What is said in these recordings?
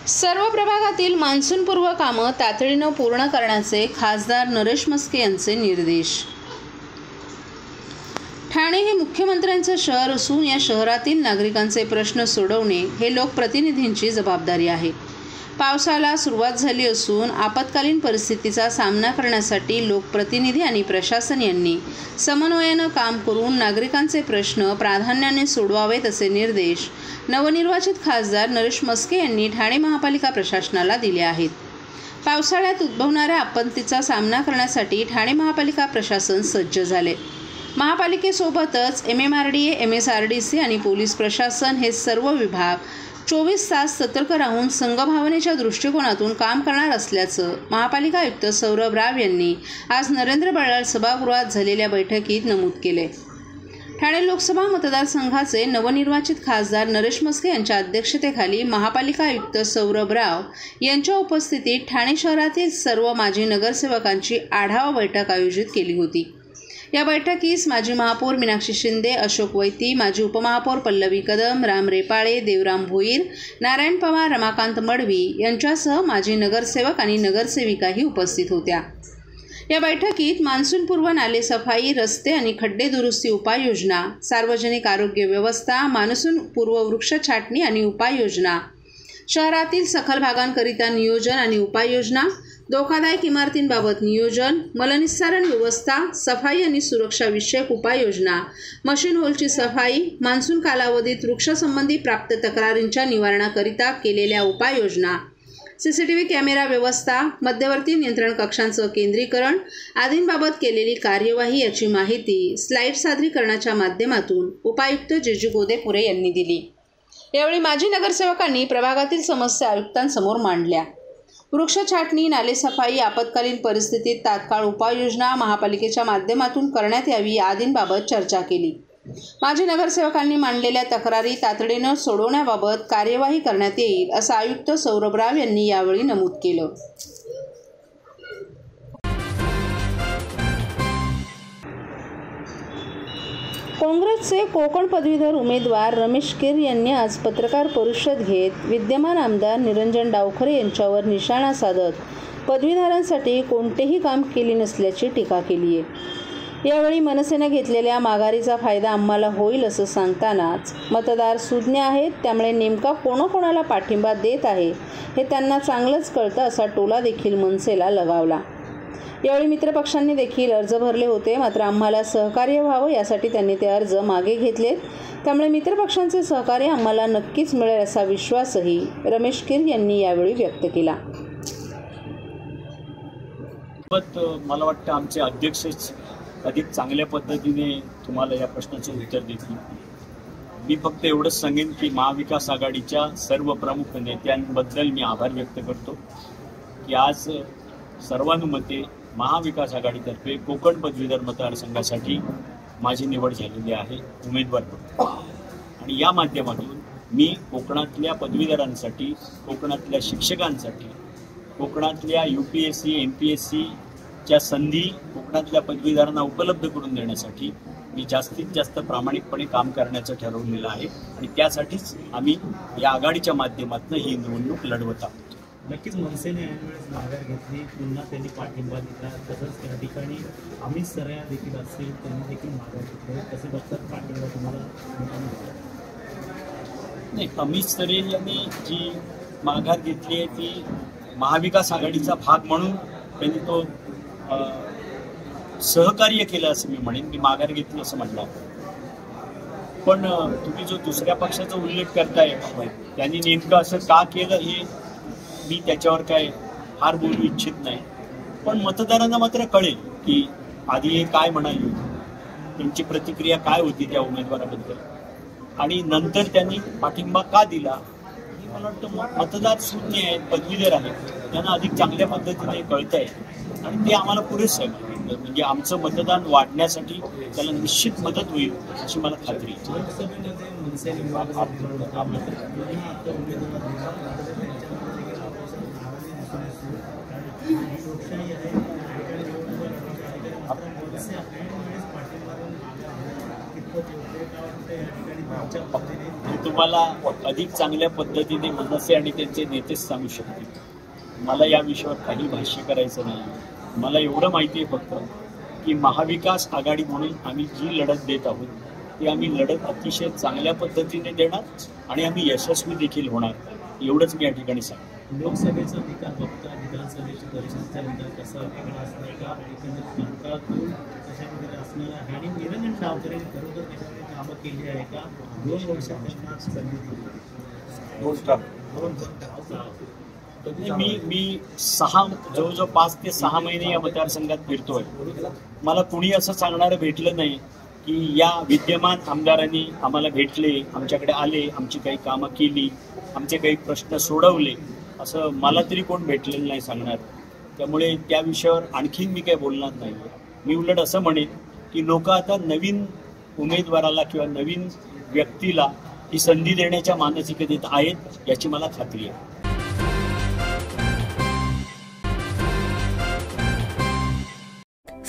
सर्व प्रभागातील मान्सूनपूर्व कामं तातडीनं पूर्ण करण्याचे खासदार नरेश म्हस्के यांचे निर्देश। ठाणे हे मुख्यमंत्र्यांचे शहर असून या शहरातील नागरिकांचे प्रश्न सोडवणे हे लोकप्रतिनिधींची जबाबदारी आहे। पावसाला सुरुवात झाली असून आपत्कालीन परिस्थितीचा सामना करण्यासाठी लोकप्रतिनिधी आणि प्रशासन यांनी समन्वयानं काम करून नागरिकांचे प्रश्न प्राधान्याने सोडवावेत असे निर्देश नवनिर्वाचित खासदार नरेश म्हस्के यांनी ठाणे महापालिका प्रशासनाला दिले आहेत। पावसाळ्यात उद्भवणाऱ्या आपत्तीचा सामना करण्यासाठी ठाणे महापालिका प्रशासन सज्ज झाले। महापालिकेसोबतच MMRDA, MSRDC आणि पोलीस प्रशासन हे सर्व विभाग 24 तास सतर्क राहून संघभावनेच्या दृष्टिकोनातून काम करणार असल्याचं महापालिका आयुक्त सौरभ राव यांनी आज नरेंद्र बल्लाळ सभागृहात झालेल्या बैठकीत नमूद केले। ठाणे लोकसभा मतदारसंघाचे नवनिर्वाचित खासदार नरेश म्हस्के यांच्या अध्यक्षतेखाली महापालिका आयुक्त सौरभ राव यांच्या उपस्थितीत ठाणे शहरातील सर्व माजी नगरसेवकांची आढावा बैठक आयोजित केली होती। या बैठकीस माजी महापौर मीनाक्षी शिंदे, अशोक वैती, माजी उपमहापौर पल्लवी कदम, राम रेपाळे, देवराम भोईर, नारायण पवार, रमाकांत मडवी यांच्यासह माजी नगरसेवक आणि नगरसेविकाही उपस्थित होत्या। या बैठकीत मान्सूनपूर्व नाले सफाई, रस्ते आणि खड्डे दुरुस्ती उपाययोजना, सार्वजनिक आरोग्य व्यवस्था, मान्सूनपूर्व वृक्ष छाटणी आणि उपाययोजना, शहरातील सखल भागांकरिता नियोजन आणि उपाययोजना, धोकादायक इमारतींबाबत नियोजन, मलनिस्सारण व्यवस्था, सफाई आणि सुरक्षा विषयक उपाययोजना, मशीन होलची सफाई, मान्सून कालावधीत वृक्षसंबंधी प्राप्त तक्रारींच्या निवारणाकरिता केलेल्या उपाययोजना, CCTV कॅमेरा व्यवस्था, मध्यवर्ती नियंत्रण कक्षांचं केंद्रीकरण आदींबाबत केलेली कार्यवाही याची माहिती स्लाइड सादरीकरणाच्या माध्यमातून उपायुक्त जेजू गोदेपुरे यांनी दिली। यावेळी माजी नगरसेवकांनी प्रभागातील समस्या आयुक्तांसमोर मांडल्या। वृक्ष छाटणी, नाले सफाई, आपत्कालीन परिस्थितीत तात्काळ उपाययोजना महापालिकेच्या माध्यमातून करण्यात यावी आदींबाबत चर्चा केली। माजी नगरसेवकांनी मांडलेल्या तक्रारी तातडीनं सोडवण्याबाबत कार्यवाही करण्यात येईल असं आयुक्त सौरभ राव यांनी यावेळी नमूद केलं। काँग्रेसचे कोकण पदवीधर उमेदवार रमेश कीर यांनी आज पत्रकार परिषद घेत विद्यमान आमदार निरंजन डावखरे यांच्यावर निशाणा साधत पदवीधरांसाठी कोणतेही काम केले नसल्याची टीका केली आहे। यावेळी मनसेने घेतलेल्या माघारीचा फायदा आम्हाला होईल असं सांगतानाच मतदार सुज्ञ आहेत, त्यामुळे नेमका कोणाकोणाला पाठिंबा देत आहे हे त्यांना चांगलंच कळतं असा टोला देखील मनसेला लगावला। यावेळी मित्रपक्षांनी देखील अर्ज भरले होते, मात्र आम्हाला सहकार्य व्हावं यासाठी त्यांनी ते अर्ज मागे घेतलेत, त्यामुळे मित्रपक्षांचे सहकार्य आम्हाला नक्कीच मिळेल असा विश्वासही रमेश कीर यांनी यावेळी व्यक्त केला। मला वाटतं आमचे अध्यक्षच अधिक चांगल्या पद्धतीने तुम्हाला या प्रश्नाचं उत्तर देतील। मी फक्त एवढंच सांगेन की महाविकास आघाडीच्या सर्व प्रमुख नेत्यांबद्दल मी आभार व्यक्त करतो की आज सर्वानुमते महाविकास आघाडीतर्फे कोकण पदवीधर मतदारसंघासाठी माझी निवड झालेली आहे उमेदवार म्हणून, आणि या माध्यमातून मी कोकणातल्या पदवीधरांसाठी, कोकणातल्या शिक्षकांसाठी, कोकणातल्या UPSC MPSCच्या संधी कोकणातल्या पदवीधरांना उपलब्ध करून देण्यासाठी मी जास्तीत जास्त प्रामाणिकपणे काम करण्याचं ठरवलेलं आहे आणि त्यासाठीच आम्ही या आघाडीच्या माध्यमातून ही निवडणूक लढवत आहोत। नक्कीच मनसेने यावेळेस माघार घेतली, पुन्हा त्यांनी पाठिंबा दिला, तसंच त्या ठिकाणी अमित सरया देखील असतील, त्यांनी देखील माघार घेतली, कसे बघतात पाठिंबा तुम्हाला? नाही, अमित सरे यांनी जी माघार घेतली आहे ती महाविकास आघाडीचा भाग म्हणून त्यांनी तो सहकार्य केलं असं मी म्हणेन। मी माघार घेतली असं म्हटलं, पण तुम्ही जो दुसऱ्या पक्षाचा उल्लेख करताय त्यांनी नेमकं असं का केलं हे मी त्याच्यावर काय फार बोलू इच्छित नाही, पण मतदारांना मात्र कळेल की आधी हे काय म्हणाले, त्यांची प्रतिक्रिया काय होती त्या उमेदवाराबद्दल, आणि नंतर त्यांनी पाठिंबा का दिला हे मला वाटतं मतदार शून्य आहेत, पदवीधर आहेत, त्यांना अधिक चांगल्या पद्धतीने कळत आहे आणि ते आम्हाला पुरेसं आहे। म्हणजे आमचं मतदान वाढण्यासाठी त्याला निश्चित मदत होईल अशी मला खात्री आहे। कितपत योग्य का वाटतं या ठिकाणी तुमच्या पद्धतीने? मी तुम्हाला अधिक चांगल्या पद्धतीने मनसे आणि त्यांचे नेतेच सांगू शकतील. मला या विषयावर काही भाष्य करायचं नाही. मला एवढं माहिती आहे फक्त की महाविकास आघाडी म्हणून आम्ही जी लढत देत आहोत ती आम्ही लढत अतिशय चांगल्या पद्धतीने देणार आणि आम्ही यशस्वी देखील होणार, एवढंच मी या ठिकाणी सांगतो. लोकसभेचा निकाल बघता विधानसभेची परिषदेचा निकाल कसा वेगळा असणार का, एकंदरीत भारतातून कशा प्रकारे असणार आहे आणि निरंजन डावकरे खरोखर त्याच्यामध्ये कामं केली आहे का? 2 वर्षात त्यांना संधी दिली. मी जवळजवळ 5 ते 6 महिने या मतदारसंघात फिरतोय. मला कुणी असं सांगणारं भेटलं नाही की या विद्यमान आमदारांनी आम्हाला भेटले, आमच्याकडे आले, आमची काही कामं केली, आमचे काही प्रश्न सोडवले, असं मला तरी कोण भेटलेलं नाही सांगणार. त्यामुळे त्या विषयावर आणखीन मी काही बोलणार नाही. मी उलट असं म्हणेन की लोक आता नवीन उमेदवाराला किंवा नवीन व्यक्तीला ही संधी देण्याच्या मानसिकतेत आहेत याची मला खात्री आहे.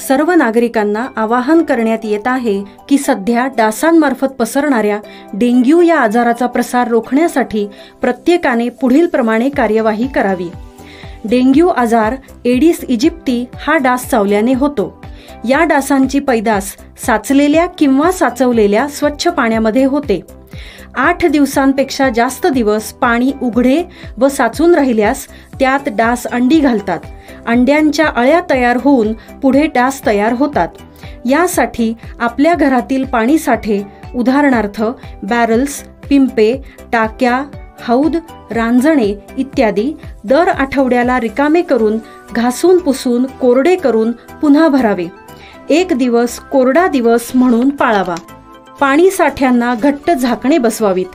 सर्व नागरिकांना आवाहन करण्यात येत आहे की सध्या डासांमार्फत पसरणाऱ्या डेंग्यू या आजाराचा प्रसार रोखण्यासाठी प्रत्येकाने पुढीलप्रमाणे कार्यवाही करावी. डेंग्यू आजार एडिस इजिप्ती हा डास चावल्याने होतो. या डासांची पैदास साचलेल्या किंवा साचवलेल्या स्वच्छ पाण्यामध्ये होते. 8 दिवसांपेक्षा जास्त दिवस पाणी उघडे व साचून राहिल्यास त्यात डास अंडी घालतात. अंड्यांच्या अळ्या तयार होऊन पुढे डास तयार होतात. यासाठी आपल्या घरातील पाणी साठे उदाहरणार्थ बॅरल्स, पिंपे, टाक्या, हौद, रांजणे इत्यादी दर आठवड्याला रिकामे करून घासून पुसून कोरडे करून पुन्हा भरावे. 1 दिवस कोरडा दिवस म्हणून पाळावा. पाणी साठ्यांना घट्ट झाकणे बसवावीत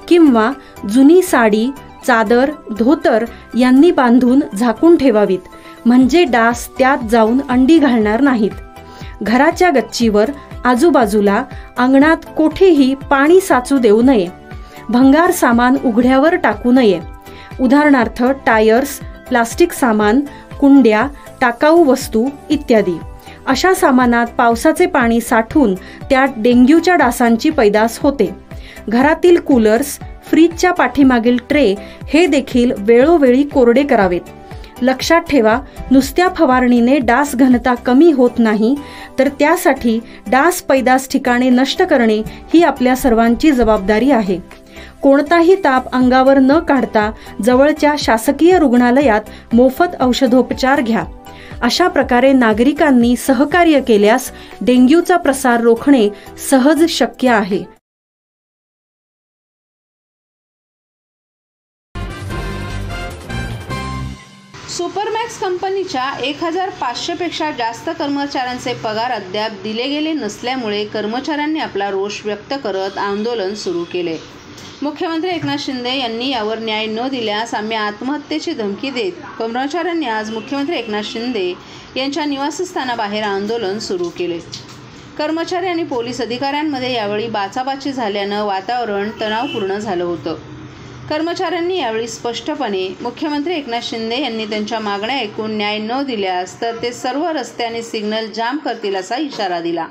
किंवा जुनी साडी, चादर, धोतर यांनी बांधून झाकून ठेवावीत, म्हणजे डास त्यात जाऊन अंडी घालणार नाहीत. घराच्या गच्चीवर, आजूबाजूला, अंगणात कोठेही पाणी साचू देऊ नये. भंगार सामान उघड्यावर टाकू नये. उदाहरणार्थ टायर्स, प्लास्टिक सामान, कुंड्या, टाकाऊ वस्तू इत्यादी. अशा सामानात पावसाचे पाणी साठून त्यात डेंग्यूच्या डासांची पैदास होते. घरातील कूलर्स, फ्रीजच्या पाठीमागील ट्रे हे देखील वेळोवेळी कोरडे करावेत. लक्षात ठेवा, नुसत्या फवारणीने डास घनता कमी होत नाही, तर त्यासाठी डास पैदास ठिकाणे नष्ट करणे ही आपल्या सर्वांची जबाबदारी आहे. कोणताही ताप अंगावर न काढता जवळच्या शासकीय रुग्णालयात मोफत औषधोपचार घ्या. अशा प्रकारे नागरिकांनी सहकार्य केल्यास डेंग्यूचा प्रसार रोखणे सहज शक्य आहे. सुपरमॅक्स कंपनीच्या 1500 पेक्षा जास्त कर्मचाऱ्यांचे पगार अद्याप दिले गेले नसल्यामुळे कर्मचाऱ्यांनी आपला रोष व्यक्त करत आंदोलन सुरू केले. मुख्यमंत्री एकनाथ शिंदे यांनी यावर न्याय न दिल्यास आम्ही आत्महत्येची धमकी देत कर्मचाऱ्यांनी आज मुख्यमंत्री एकनाथ शिंदे यांच्या निवासस्थानाबाहेर आंदोलन सुरू केले. कर्मचारी आणि पोलीस अधिकाऱ्यांमध्ये यावेळी बाचाबाची झाल्यानं वातावरण तणावपूर्ण झालं होतं. कर्मचाऱ्यांनी यावेळी स्पष्टपणे मुख्यमंत्री एकनाथ शिंदे यांनी त्यांच्या मागण्या ऐकून न्याय न दिल्यास तर ते सर्व रस्ते आणि सिग्नल जाम करतील असा इशारा दिला.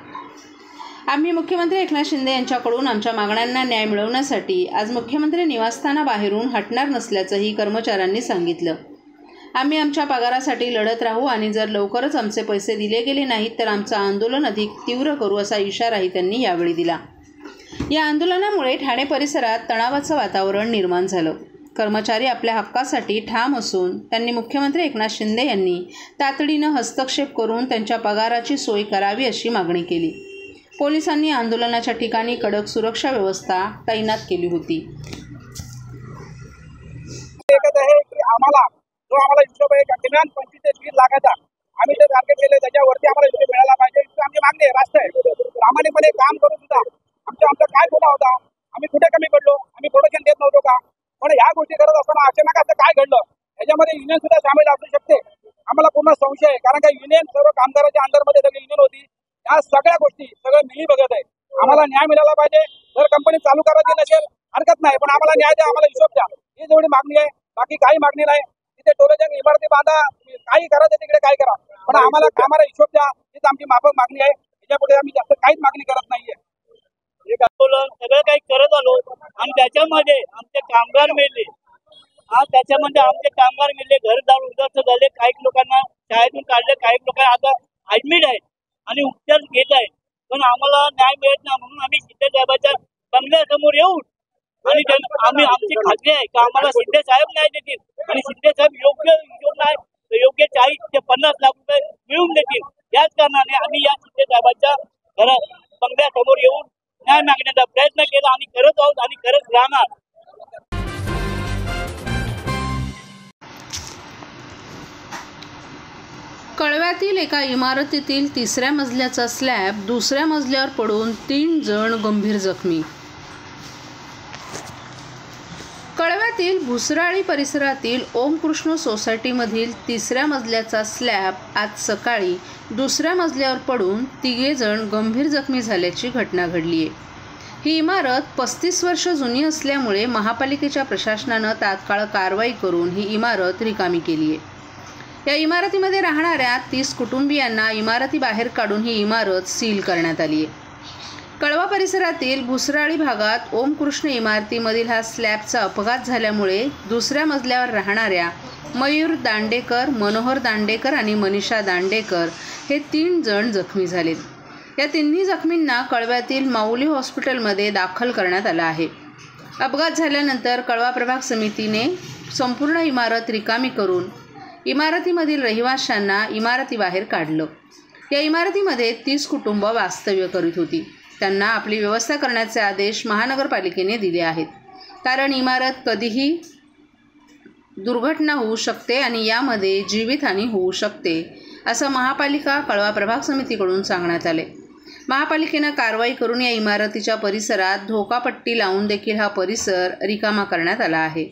आम्ही मुख्यमंत्री एकनाथ शिंदे यांच्याकडून आमच्या मागण्यांना न्याय मिळवण्यासाठी आज मुख्यमंत्री निवासस्थानाबाहेरून हटणार नसल्याचंही कर्मचाऱ्यांनी सांगितलं. आम्ही आमच्या पगारासाठी लढत राहू आणि जर लवकरच आमचे पैसे दिले गेले नाहीत तर आमचं आंदोलन अधिक तीव्र करू असा इशाराही त्यांनी यावेळी दिला. या आंदोलनामुळे ठाणे परिसरात तणावाचं वातावरण निर्माण झालं. कर्मचारी आपल्या हक्कासाठी ठाम असून त्यांनी मुख्यमंत्री एकनाथ शिंदे यांनी तातडीनं हस्तक्षेप करून त्यांच्या पगाराची सोय करावी अशी मागणी केली. पोलिसांनी आंदोलनाच्या ठिकाणी कडक सुरक्षा व्यवस्था तैनात केली होती. आम्हाला हिशोब आहे किमान 25 ते 30 लाखाचा आम्ही जे टार्गेट केले त्याच्यावरती आम्हाला हिशोब मिळाला पाहिजे. आमची मागणी आहे. राष्ट्र आहे, प्रामाणिकपणे काम करून सुद्धा आमचा काय गुन्हा होता, आम्ही कुठे कमी पडलो, आम्ही प्रोडक्शन देत नव्हतो का? पण ह्या गोष्टी करत असताना अचानक असं काय घडलं याच्यामध्ये युनियन सुद्धा सामील असू शकते. आम्हाला पूर्ण संशय आहे, कारण का युनियन सर्व कामगारांच्या अंडरमध्ये सगळी युनियन होती. या सगळ्या गोष्टी सगळं मिली बघत आहे. आम्हाला न्याय मिळाला पाहिजे. जर कंपनी चालू करायची नसेल हरकत नाही, पण आम्हाला न्याय द्या, आम्हाला हिशोब द्या, ही जेवढी मागणी आहे. बाकी काही मागणी नाही. तिथे टोलेजंग इमारती बांधा, काही करा, तिकडे काय करा, पण आम्हाला कामाला हिशोब द्या, हीच आमची माफक मागणी आहे. याच्यापुढे आम्ही जास्त काहीच मागणी करत नाहीये. आणि त्याच्यामध्ये आमचे कामगार मेले. त्याच्यामध्ये आमचे कामगार मेले, घर जाऊन उद्ध्वस्त झाले, काही लोकांना शाळेतून काढले, काही लोकांना आता ऍडमिट आहेत आणि उपचार घेत आहेत. पण आम्हाला न्याय मिळत नाही, म्हणून आम्ही शिंदे साहेबांच्या बंगल्यासमोर येऊन आणि आम्ही आमची खात्री आहे की आम्हाला शिंदे साहेब न्याय देतील आणि शिंदे साहेब योग्य हिशोब नाही तर योग्य 40 ते 50 लाख रुपये मिळवून देतील. याच कारणाने आम्ही या शिंदे साहेबांच्या बंगल्यासमोर येऊन न्याय मागण्याचा प्रयत्न केला आणि करत आहोत आणि करत राहणार. कळव्यातील एका इमारतीतील 3ऱ्या मजल्याचा स्लॅब दुसऱ्या मजल्यावर पडून 3 जण गंभीर जखमी. कळव्यातील भुसराळी परिसरातील ओमकृष्ण सोसायटीमधील 3ऱ्या मजल्याचा स्लॅब आज सकाळी दुसऱ्या मजल्यावर पडून 3 जण गंभीर जखमी झाल्याची घटना घडली आहे. ही इमारत 35 वर्ष जुनी असल्यामुळे महापालिकेच्या प्रशासनानं तात्काळ कारवाई करून ही इमारत रिकामी केली आहे. या इमारतीमध्ये राहणाऱ्या 30 कुटुंबियांना इमारतीबाहेर काढून ही इमारत सील करण्यात आली आहे. कळवा परिसरातील भुसराळी भागात ओमकृष्ण इमारतीमधील हा स्लॅबचा अपघात झाल्यामुळे दुसऱ्या मजल्यावर राहणाऱ्या मयूर दांडेकर, मनोहर दांडेकर आणि मनीषा दांडेकर हे 3 जण जखमी झालेत. या तिन्ही जखमींना कळव्यातील माऊली हॉस्पिटलमध्ये दाखल करण्यात आलं आहे. अपघात झाल्यानंतर कळवा प्रभाग समितीने संपूर्ण इमारत रिकामी करून इमारतीमधील रहिवाशांना इमारतीबाहेर काढलं. या इमारतीमध्ये 30 कुटुंब वास्तव्य करीत होती. त्यांना आपली व्यवस्था करण्याचे आदेश महानगरपालिकेने दिले आहेत, कारण इमारत कधीही दुर्घटना होऊ शकते आणि यामध्ये जीवितहानी होऊ शकते असं महापालिका कळवा प्रभाग समितीकडून सांगण्यात आले. महापालिकेनं कारवाई करून या इमारतीच्या परिसरात धोकापट्टी लावून देखील हा परिसर रिकामा करण्यात आला आहे.